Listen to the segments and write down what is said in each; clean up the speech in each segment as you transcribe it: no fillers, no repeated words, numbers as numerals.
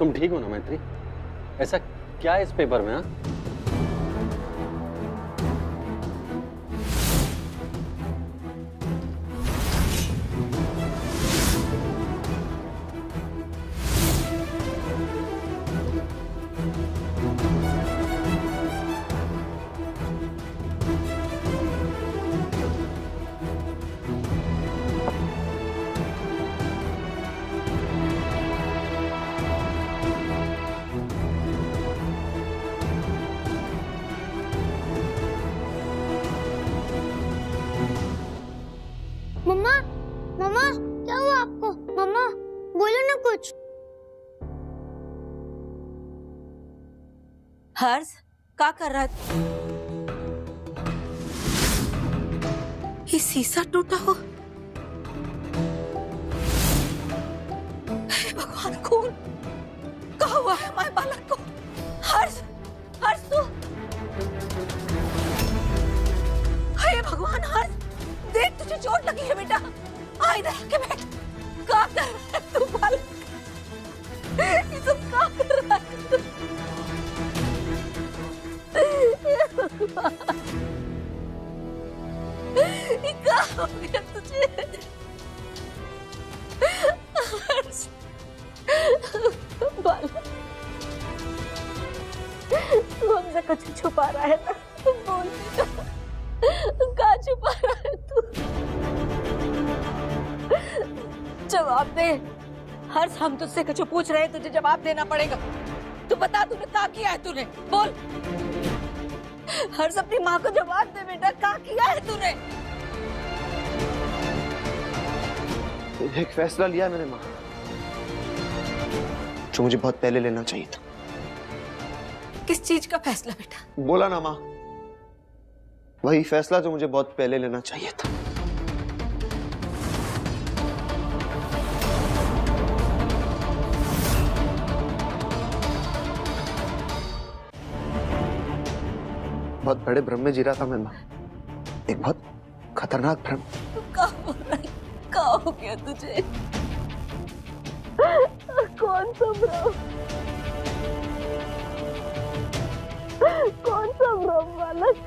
तुम ठीक हो ना मैत्री? ऐसा क्या है इस पेपर में? हाँ, मम्मा, मम्मा, क्या हुआ आपको? मम्मा, बोलो ना कुछ। हर्ष, क्या कर रहा है? ये शीशा टूटा हो। हे भगवान, खून कहाँ हुआ है हमारे बालक को? हर्ष, हर्ष तू, हे भगवान हर्ष, देख तुझे चोट लगी है बेटा। आ इधर आके बैठ। क्या कर रहा है तू बालक? ये सब क्या कर रहा है तू? ये क्या हो गया तुझे? हर्ष, बालक, तू हमसे कुछ छुपा रहा है ना? तू बोल बेटा, क्या छुपा रहा है तू? जवाब दे हर्ष, हम तुझसे कुछ पूछ रहे हैं, तुझे जवाब देना पड़ेगा। तू बता, तूने क्या किया है? तूने बोल हर्ष, अपनी माँ को जवाब दे बेटा, क्या किया है तूने? एक फैसला लिया है मैंने माँ, जो मुझे बहुत पहले लेना चाहिए था। किस चीज का फैसला बेटा? बोला ना माँ, वही फैसला जो मुझे बहुत पहले लेना चाहिए था। बहुत बड़े भ्रम में जी रहा था मैं माँ, एक बहुत खतरनाक भ्रम। क्या हो रहा है? क्या हो गया तुझे? कौन सा भ्रम? कौन सा भ्रम बालक?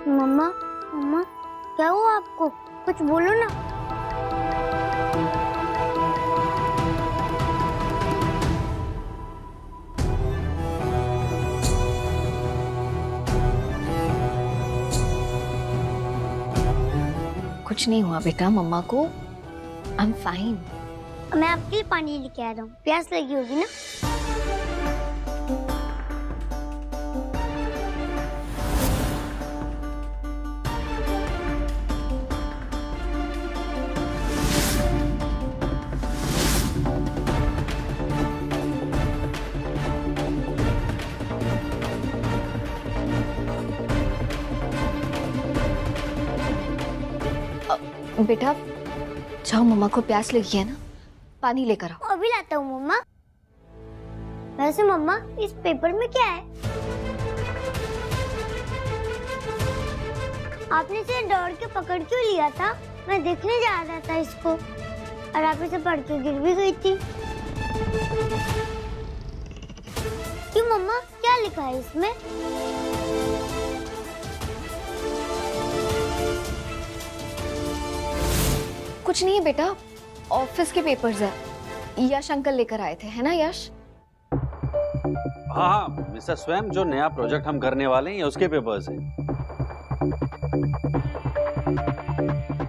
मम्मा, मम्मा, क्या हुआ आपको? कुछ बोलो ना। कुछ नहीं हुआ बेटा, मम्मा को आई एम फाइन। मैं आपके लिए पानी लेके आ रहा हूँ, प्यास लगी होगी ना? बेटा जाओ, मम्मा को प्यास लगी है ना, पानी लेकर आओ। अभी लाता हूँ मम्मा। वैसे मम्मा, इस पेपर में क्या है? आपने इसे दौड़ के पकड़ क्यों लिया था? मैं देखने जा रहा था इसको और आप इसे पढ़ के गिर भी गई थी। क्यों मम्मा, क्या लिखा है इसमें? कुछ नहीं है बेटा, ऑफिस के पेपर्स है, यश अंकल लेकर आए थे, है ना यश? हाँ, मिस्टर स्वयं, जो नया प्रोजेक्ट हम करने वाले हैं उसके पेपर्स हैं।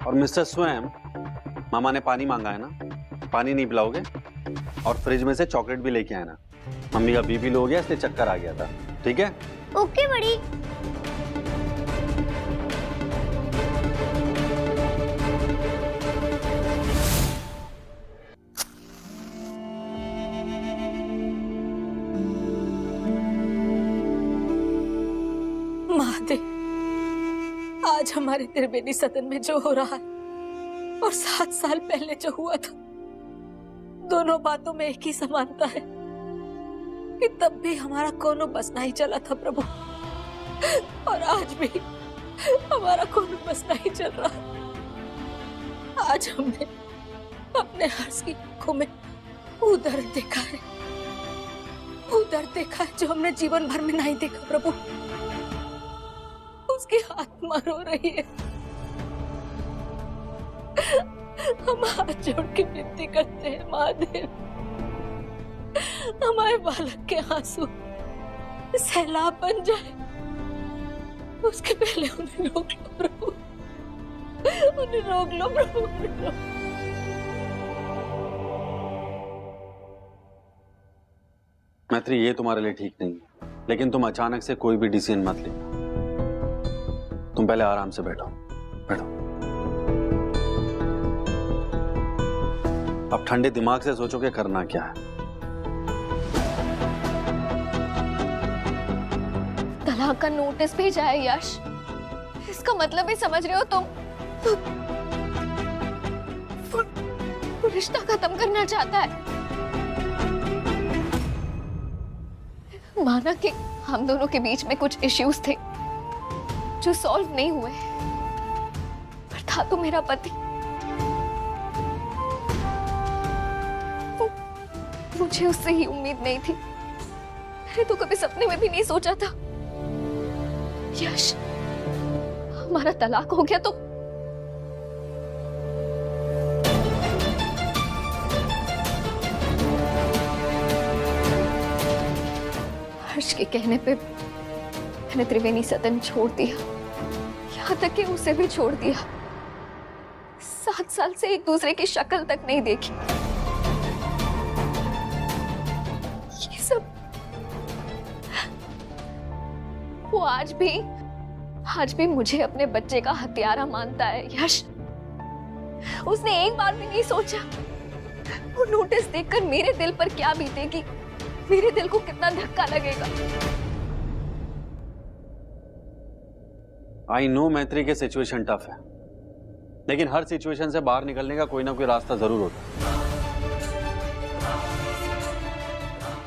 और मिस्टर स्वयं, मामा ने पानी मांगा है ना, पानी नहीं पिलाओगे? और फ्रिज में से चॉकलेट भी लेके आए ना, मम्मी का बीपी लो हो गया इसलिए चक्कर आ गया था, ठीक है? ओके बड़ी। आज हमारे त्रिवेणी सदन में जो हो रहा है और 7 साल पहले जो हुआ था, दोनों बातों में एक ही समानता है कि तब भी हमारा कोनो बस नहीं चला था प्रभु। और आज भी हमारा खून बस नहीं चल रहा। आज हमने अपने हर्ष की आंखों में वो दर्द देखा है, वो दर्द देखा है जो हमने जीवन भर में नहीं देखा प्रभु। उसकी आत्मा रो रही है। हम हाथ जोड़ के विनती करते हैं महादेव, हमारे बालक के आंसू सैलाब बन जाए, उसके पहले उन्हें रोक लो प्रभु, उन्हें रोक लो प्रभु, उन्हें रोक। मैत्री, ये तुम्हारे लिए ठीक नहीं है, लेकिन तुम अचानक से कोई भी डिसीजन मत लेना। तुम पहले आराम से बैठो, बैठो। अब ठंडे दिमाग से सोचो कि करना क्या है। तलाक का नोटिस भेजा है यश, इसका मतलब ही समझ रहे हो तुम? वो रिश्ता खत्म करना चाहता है। माना कि हम दोनों के बीच में कुछ इश्यूज थे जो सॉल्व नहीं हुए, पर था तो मेरा पति। मुझे उससे ही उम्मीद नहीं थी, मैंने तो कभी सपने में भी नहीं सोचा था। यश, हमारा तलाक हो गया तो हर्ष के कहने पे मैंने त्रिवेणी सदन छोड़ दिया, यहाँ तक कि उसे भी छोड़ दिया। 7 साल से एक दूसरे की शक्ल तक नहीं देखी। ये सब वो आज भी मुझे अपने बच्चे का हत्यारा मानता है। यश, उसने एक बार भी नहीं सोचा वो नोटिस देखकर मेरे दिल पर क्या बीतेगी, मेरे दिल को कितना धक्का लगेगा। आई नो मैत्री के सिचुएशन टफ है, लेकिन हर सिचुएशन से बाहर निकलने का कोई ना कोई रास्ता जरूर होता है।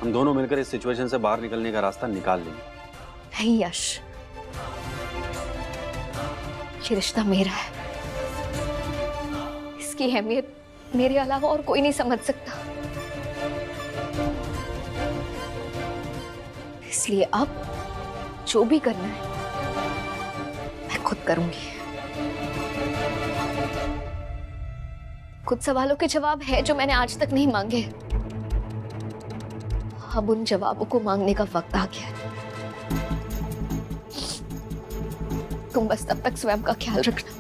हम दोनों मिलकर इस सिचुएशन से बाहर निकलने का रास्ता निकाल लेंगे। नहीं यश, ये रिश्ता मेरा है, इसकी अहमियत मेरे अलावा और कोई नहीं समझ सकता। इसलिए अब जो भी करना है मैं खुद करूंगी। कुछ सवालों के जवाब है जो मैंने आज तक नहीं मांगे, अब उन जवाबों को मांगने का वक्त आ गया है। तुम बस तब तक स्वयं का ख्याल रखना।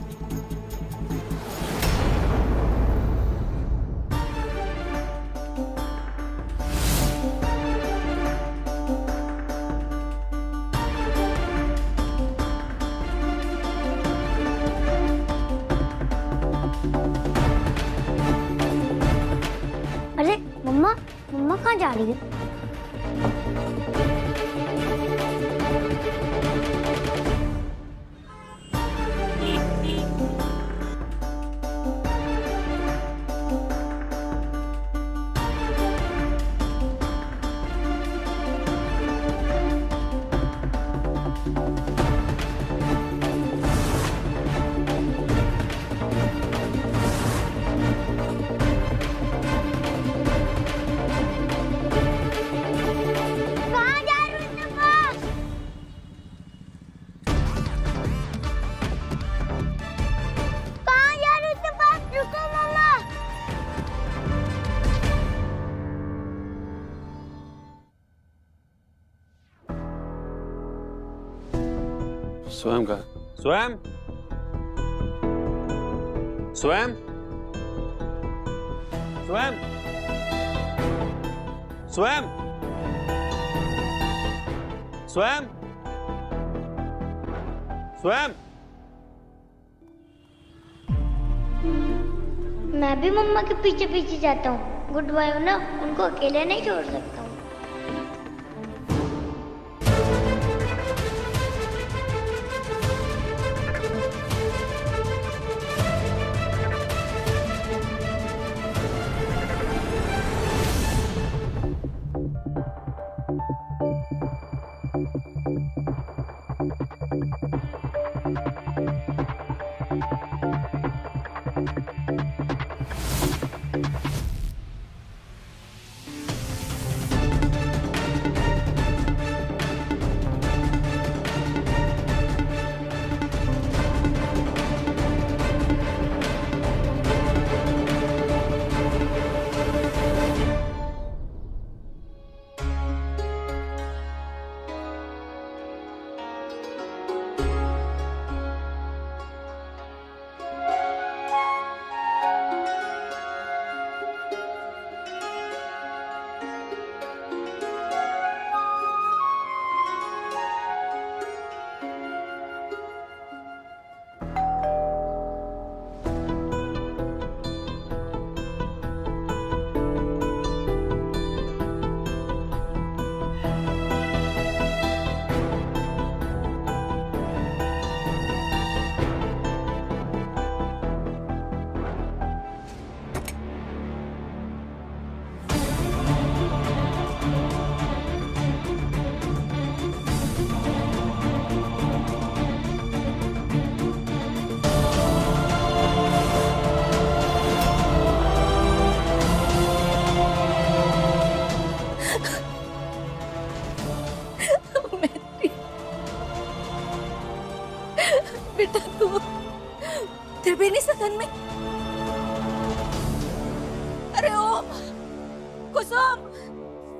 अरे मम्मा, मम्मा कहाँ जा रही है? स्वयं का स्वयं स्वयं स्वयं स्वयं स्वयं स्वयं। मैं भी मम्मा के पीछे पीछे जाता हूँ। गुड बाय हो ना, उनको अकेले नहीं छोड़ सकता हूँ।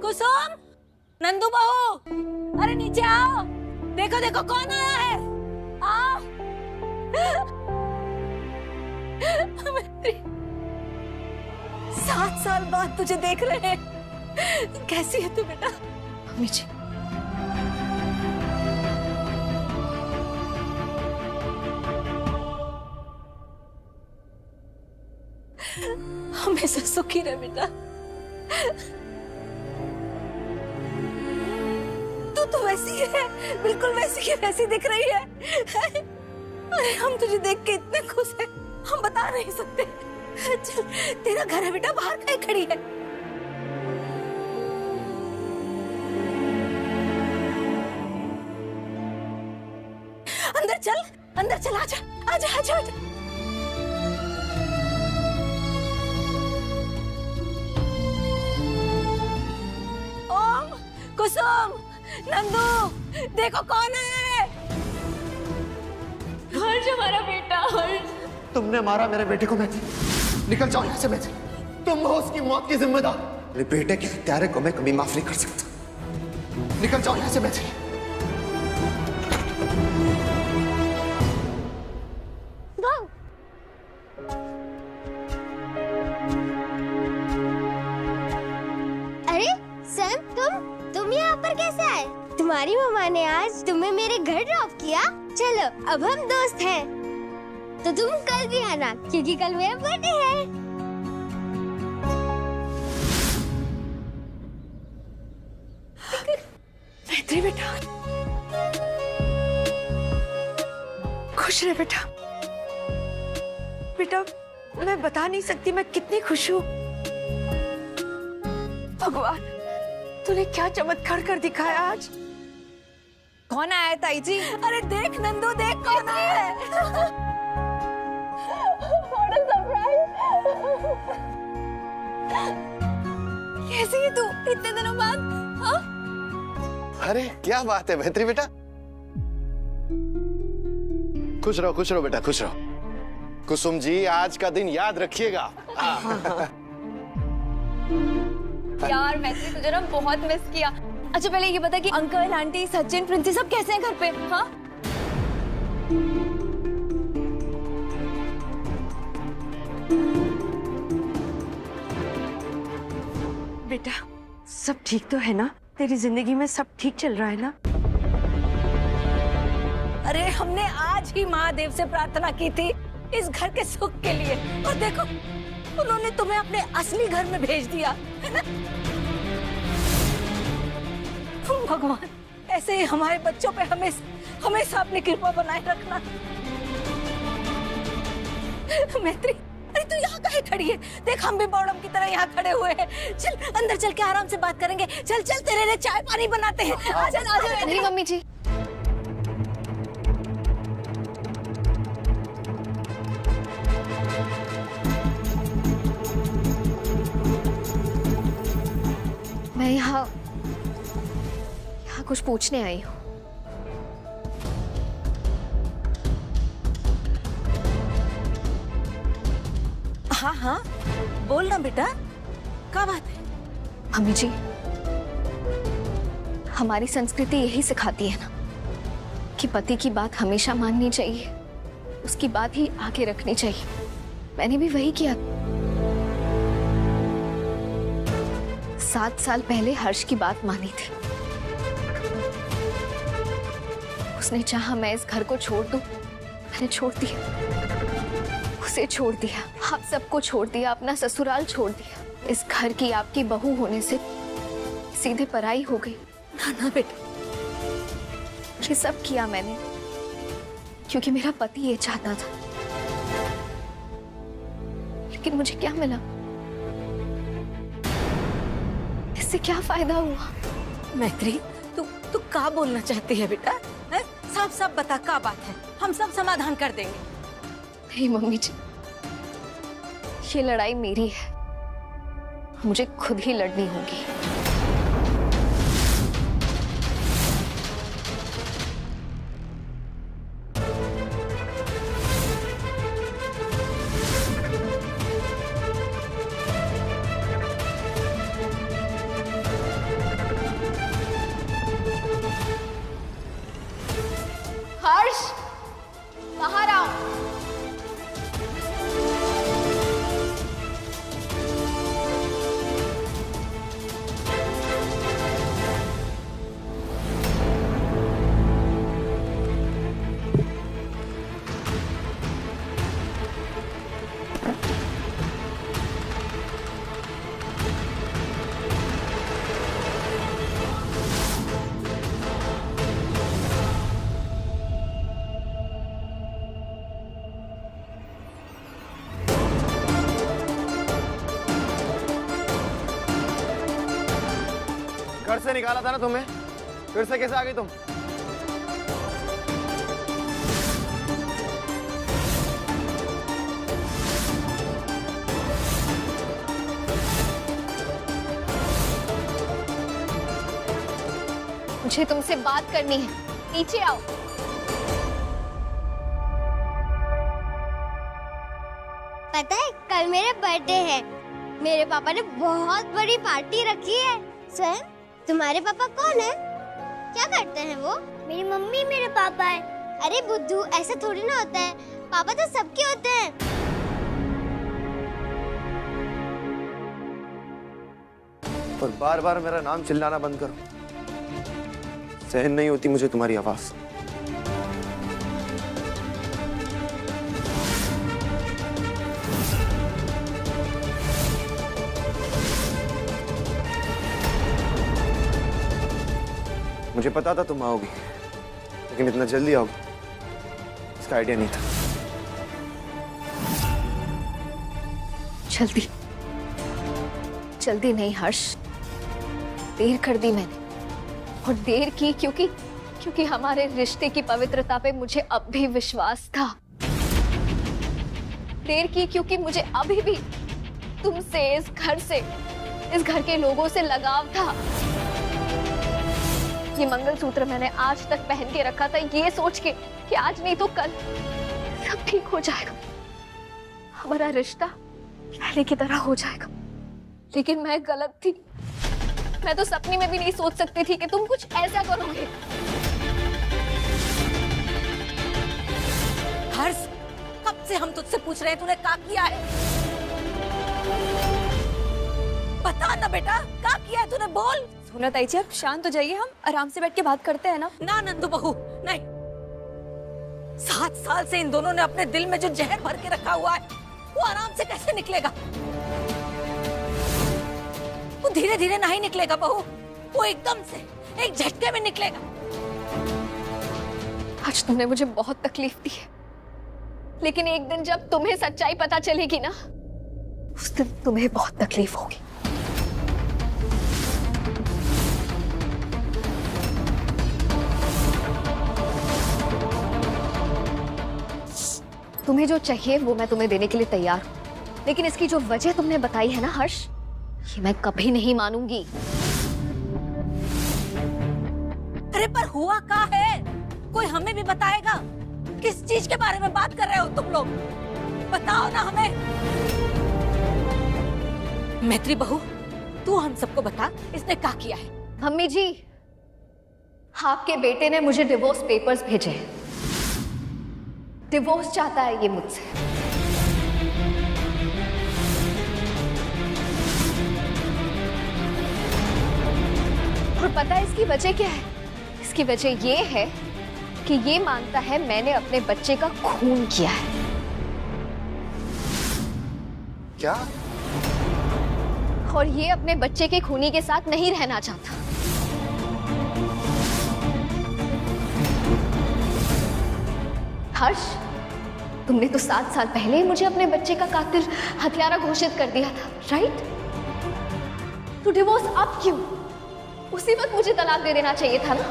कुसुम, नंदू बहू, अरे नीचे आओ। देखो देखो कौन आया है, आओ। मैत्री, 7 साल बाद तुझे देख रहे हैं। कैसी है तू बेटा? मम्मी जी, हमेशा सुखी रहे बेटा। तू वैसी है, बिल्कुल वैसी की वैसी दिख रही है। अरे हम तुझे देख के इतने खुश हैं, हम बता नहीं सकते। चल, तेरा घर है बेटा, बाहर काहे खड़ी है? अंदर चल, आजा आजा आजा बेटा। ओम, कुसुम, नंदू, देखो कौन है। हर्ष हमारा बेटा, हर्ष। तुमने मारा मेरे बेटे को मैत्री, निकल जाओ यहाँ से मैत्री। तुम हो उसकी मौत की जिम्मेदार। मेरे बेटे के हत्यारे को मैं कभी माफ नहीं कर सकता। निकल जाओ यहाँ से मैत्री। अरे सैम, तुम यहाँ पर कैसे आए? तुम्हारी मम्मा ने आज तुम्हें मेरे घर ड्रॉप किया। चलो अब हम दोस्त हैं। तो तुम कल भी आना, क्योंकि कल मेरा बर्थडे है। मैत्री बेटा, खुश रहे बेटा। बेटा, मैं बता नहीं सकती मैं कितनी खुश हूँ। भगवान, तूने क्या चमत्कार कर दिखाया आज। कौन आया ताई जी? अरे देख नंदू, देख कौन आया है। What a surprise! कैसी है तू इतने दिनों बाद? हाँ? अरे क्या बात है मैत्री बेटा। खुश रहो बेटा, खुश रहो। कुसुम जी, आज का दिन याद रखिएगा। यार मैत्री, तुझे ना बहुत मिस किया। अच्छा पहले ये बता कि अंकल, आंटी, सचिन, प्रिंसी सब कैसे हैं घर पे? हाँ? बेटा, सब ठीक तो है ना? तेरी जिंदगी में सब ठीक चल रहा है ना? अरे हमने आज ही महादेव से प्रार्थना की थी इस घर के सुख के लिए, और देखो उन्होंने तुम्हें अपने असली घर में भेज दिया, है ना? भगवान, ऐसे ही हमारे बच्चों पे हमेशा अपनी कृपा बनाए रखना। मैत्री, अरे तू यहाँ काहे खड़ी है? देख हम भी बौड़म की तरह यहाँ खड़े हुए हैं। चल अंदर चल के आराम से बात करेंगे। चल चल, तेरे लिए चाय पानी बनाते हैं। आजा आजा। नहीं मम्मी जी, मैं यहाँ कुछ पूछने आई हूँ। हाँ हाँ, बोल ना बेटा, क्या बात है? मम्मी जी, हमारी संस्कृति यही सिखाती है ना कि पति की बात हमेशा माननी चाहिए, उसकी बात ही आगे रखनी चाहिए। मैंने भी वही किया। 7 साल पहले हर्ष की बात मानी थी। उसने चाहा मैं इस घर को छोड़ दूं, मैंने छोड़ दिया। उसे छोड़ दिया, आप सबको छोड़ दिया, अपना ससुराल छोड़ दिया। इस घर की आपकी बहू होने से सीधे पराई हो गई। ना ना बेटा, ये सब किया मैंने क्योंकि मेरा पति ये चाहता था। लेकिन मुझे क्या मिला? इससे क्या फायदा हुआ? मैत्री, तू क्या बोलना चाहती है बेटा? साफ साफ बता, क्या बात है? हम सब समाधान कर देंगे। नहीं मम्मी जी, ये लड़ाई मेरी है, मुझे खुद ही लड़नी होगी। घर से निकाला था ना तुम्हें, फिर से कैसे आ गई तुम? मुझे तुमसे बात करनी है, नीचे आओ। पता है कल मेरा बर्थडे है, मेरे पापा ने बहुत बड़ी पार्टी रखी है। स्वयं तुम्हारे पापा कौन है? क्या करते हैं वो? मेरी मम्मी मेरे पापा है। अरे बुद्धू, ऐसा थोड़ी ना होता है, पापा तो सबके होते हैं। और बार बार मेरा नाम चिल्लाना बंद करो, सहन नहीं होती मुझे तुम्हारी आवाज। मुझे पता था तुम आओगी, लेकिन इतना जल्दी आओगी इसका आइडिया नहीं था। जल्दी नहीं हर्ष, देर कर दी मैंने, और देर की क्योंकि हमारे रिश्ते की पवित्रता पे मुझे अब भी विश्वास था। देर की क्योंकि मुझे अभी भी तुमसे, इस घर के लोगों से लगाव था। ये मंगलसूत्र मैंने आज तक पहन के रखा था, ये सोच के कि आज नहीं तो कल सब ठीक हो जाएगा, हमारा रिश्ता पहले की तरह हो जाएगा। लेकिन मैं गलत थी, मैं तो सपने में भी नहीं सोच सकती थी कि तुम कुछ ऐसा करोगे। हर्ष, कब से हम तुझसे पूछ रहे हैं तूने क्या किया है? बता ना बेटा, क्या किया है तूने, बोल। सोना ताई जी, आप शांत हो जाइए, हम आराम से बैठ के बात करते हैं ना। ना नंदू बहू, नहीं। 7 साल से इन दोनों ने अपने दिल में जो जहर भर के रखा हुआ है, वो आराम से कैसे निकलेगा? वो धीरे धीरे नहीं निकलेगा बहू, वो एकदम से एक झटके में निकलेगा। आज तुमने मुझे बहुत तकलीफ दी है, लेकिन एक दिन जब तुम्हें सच्चाई पता चलेगी ना, उस दिन तुम्हें बहुत तकलीफ होगी। तुम्हें जो चाहिए वो मैं तुम्हें देने के लिए तैयार हूं, लेकिन इसकी जो वजह तुमने बताई है ना हर्ष, ये मैं कभी नहीं मानूंगी। अरे पर हुआ क्या है? कोई हमें भी बताएगा? किस चीज के बारे में बात कर रहे हो तुम लोग? बताओ ना हमें। मैत्री बहू, तू हम सबको बता, इसने क्या किया है? मम्मी जी, आपके बेटे ने मुझे डिवोर्स पेपर्स भेजे हैं। डिवोर्स चाहता है ये मुझसे। और पता है इसकी वजह क्या है? इसकी वजह ये है कि ये मानता है मैंने अपने बच्चे का खून किया है। क्या? और ये अपने बच्चे के खूनी के साथ नहीं रहना चाहता। हर्ष, तुमने तो 7 साल पहले ही मुझे अपने बच्चे का कातिल हत्यारा घोषित कर दिया था, राइट? तो डिवोर्स अब क्यों? उसी वक्त मुझे तलाक दे देना चाहिए था ना।